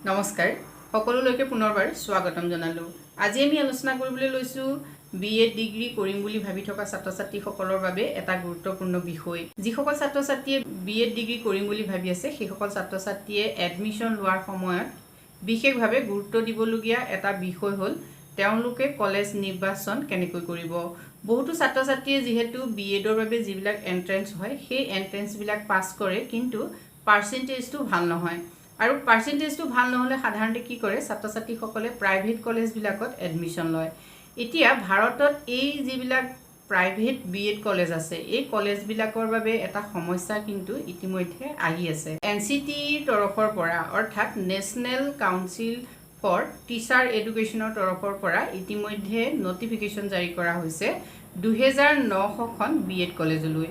নমস্কাৰ সকলোলৈকে পুনৰবাৰ স্বাগতম জনালো। আজি আমি আলোচনা কৰিবলৈ লৈছো বিএড ডিগ্ৰী কৰিম বুলি ভাবি থকা ছাত্ৰ-ছাত্ৰীসকলৰ বাবে এটা গুৰুত্বপূৰ্ণ বিষয়। যিসকল ছাত্ৰ-ছাত্ৰীয়ে বিএড ডিগ্ৰী কৰিম বুলি ভাবি আছে সেইসকল ছাত্ৰ-ছাত্ৰীয়ে এডমিশন লোৱাৰ সময়ত বিশেষভাৱে গুৰুত্ব দিবলগীয়া এটা বিষয় হ'ল তেওঁলোকে কলেজ নিৰ্বাচন কেনেকৈ কৰিব। বহুতো ছাত্ৰ-ছাত্ৰীয়ে যেহেতু বিএডৰ বাবে যিবিলাক এন্ট্ৰেন্স হয় সেই এন্ট্ৰেন্স বিলাক পাস কৰে কিন্তু পাৰ্চেন্টেজটো ভাল নহয়। আৰু পাৰ্চেন্টেজটো ভাল নহলে সাধাৰণতে কি কৰে ছাত্ৰ-ছাত্ৰীসকলে প্ৰাইভেট কলেজবিলাকত এডমিশন লয়। এতিয়া ভাৰতত এই যিবিলাক প্ৰাইভেট বিএড কলেজ আছে এই কলেজবিলাকৰ বাবে এটা সমস্যা কিন্তু ইতিমধ্যে আহি আছে। এনচিটিৰ তৰফৰ পৰা অৰ্থাৎ নেশনেল কাউন্সিল ফৰ টিচাৰ এডুকেশ্যনৰ তৰফৰ পৰা ইতিমধ্যে নটিফিকেশ্যন জাৰি কৰা হৈছে 2900খন বিএড কলেজলৈ।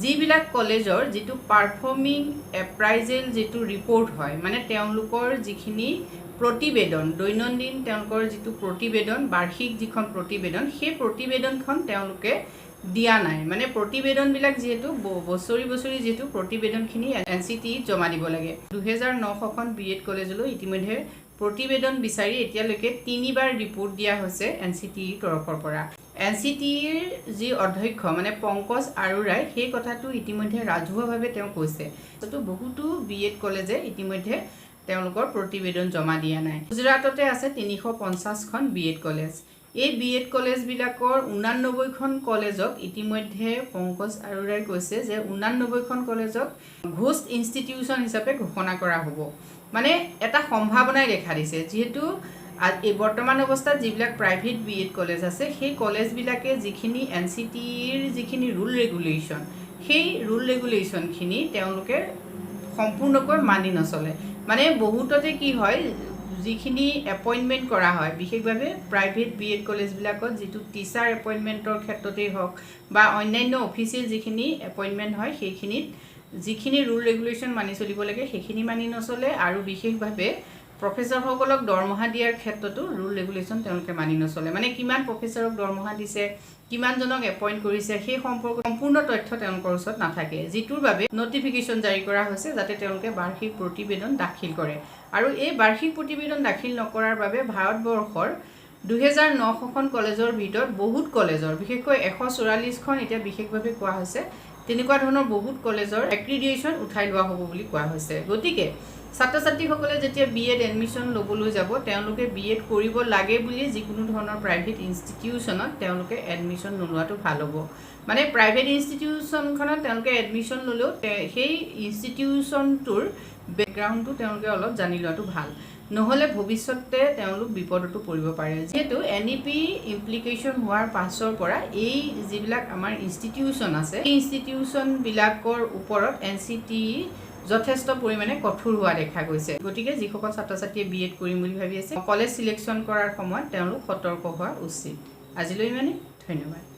যিবিলাক কলেজৰ যিটো পাৰফৰ্মিং এপ্ৰাইজেল যিটো ৰিপৰ্ট হয় মানে তেওঁলোকৰ যিখিনি প্ৰতিবেদন দৈনন্দিন তেওঁলোকৰ যিটো প্ৰতিবেদন বাৰ্ষিক যিখন প্ৰতিবেদন সেই প্ৰতিবেদনখন তেওঁলোকে দিয়া নাই। মানে প্ৰতিবেদনবিলাক যেহেতু বছৰি যেহেতু প্ৰতিবেদনখিনি এনচিটি জমা দিব লাগে। 2900খন বিএড কলেজলৈ ইতিমধ্যে প্ৰতিবেদন বিচাৰি এতিয়ালৈকে 3বাৰ ৰিপৰ্ট দিয়া হৈছে এনচিটিৰ তৰফৰ পৰা। এনচিটিৰ যি অধ্যক্ষ মানে পংকজ আৰোৰাই সেই কথাটো ইতিমধ্যে ৰাজহুৱাভাৱে তেওঁ কৈছে। তো বহুতো বিএড কলেজে ইতিমধ্যে তেওঁলোকৰ প্ৰতিবেদন জমা দিয়া নাই। গুজৰাটতে আছে 350খন বিএড কলেজ। এই বিএড কলেজবিলাকৰ 89খন কলেজক ইতিমধ্যে পংকজ আৰোৰাই কৈছে যে 89খন কলেজক ঘোষ্ট ইনষ্টিটিউচন হিচাপে ঘোষণা কৰা হ'ব। মানে এটা সম্ভাৱনাই দেখা দিছে যিহেতু এই বৰ্তমান অৱস্থাত যিবিলাক প্ৰাইভেট বিএড কলেজ আছে সেই কলেজবিলাকে যিখিনি এনচিটিৰ যিখিনি ৰুল ৰেগুলেশ্যন সেই ৰুল ৰেগুলেশ্যনখিনি তেওঁলোকে সম্পূৰ্ণকৈ মানি নচলে। মানে বহুততে কি হয় যিখিনি এপইণ্টমেণ্ট কৰা হয় বিশেষভাৱে প্ৰাইভেট বিএড কলেজবিলাকত যিটো টিচাৰ এপইণ্টমেণ্টৰ ক্ষেত্ৰতেই হওক বা অন্যান্য অফিচিয়েল যিখিনি এপইণ্টমেণ্ট হয় সেইখিনিত যিখিনি ৰুল ৰেগুলেশ্যন মানি চলিব লাগে সেইখিনি মানি নচলে আৰু বিশেষভাৱে প্ৰফেচৰসকলক দৰমহা দিয়াৰ ক্ষেত্ৰতো ৰুল ৰেগুলেশ্যন তেওঁলোকে মানি নচলে। মানে কিমান প্ৰফেচৰক দৰমহা দিছে কিমানজনক এপইণ্ট কৰিছে সেই সম্পৰ্কে সম্পূৰ্ণ তথ্য তেওঁলোকৰ ওচৰত নাথাকে, যিটোৰ বাবে নটিফিকেশ্যন জাৰি কৰা হৈছে যাতে তেওঁলোকে বাৰ্ষিক প্ৰতিবেদন দাখিল কৰে। আৰু এই বাৰ্ষিক প্ৰতিবেদন দাখিল নকৰাৰ বাবে ভাৰতবৰ্ষৰ 2900খন কলেজৰ ভিতৰত বহুত কলেজৰ বিশেষকৈ 144খন এতিয়া বিশেষভাৱে কোৱা হৈছে তেনেকুৱা ধৰণৰ বহুত কলেজৰ এক্ৰিডিয়েশ্যন উঠাই লোৱা হ'ব বুলি কোৱা হৈছে। গতিকে ছাত্ৰ-ছাত্ৰীসকলে যেতিয়া বিএড এডমিশ্যন ল'বলৈ যাব তেওঁলোকে বিএড কৰিব লাগে বুলি যিকোনো ধৰণৰ প্ৰাইভেট ইনষ্টিটিউশ্যনত তেওঁলোকে এডমিশ্যন নোলোৱাটো ভাল হ'ব। মানে প্ৰাইভেট ইনষ্টিটিউশ্যনখনত তেওঁলোকে এডমিশ্যন ল'লেও সেই ইনষ্টিটিউশ্যনটোৰ বেকগ্ৰাউণ্ডটো তেওঁলোকে অলপ জানি লোৱাটো ভাল, নহ'লে ভৱিষ্যতে তেওঁলোক বিপদতো পৰিব পাৰে। যিহেতু NEP ইমপ্লিকেশ্যন হোৱাৰ পাছৰ পৰা এই যিবিলাক আমাৰ ইনষ্টিটিউশ্যন আছে এই ইনষ্টিটিউশ্যনবিলাকৰ ওপৰত এনচিটি যথেষ্ট পৰিমাণে কঠোৰ হোৱা দেখা গৈছে। গতিকে যিসকল ছাত্ৰ-ছাত্ৰীয়ে বিএড কৰিম বুলি ভাবি আছে কলেজ চিলেকশ্যন কৰাৰ সময়ত তেওঁলোক সতৰ্ক হোৱা উচিত। আজিলৈ ইমানেই, ধন্যবাদ।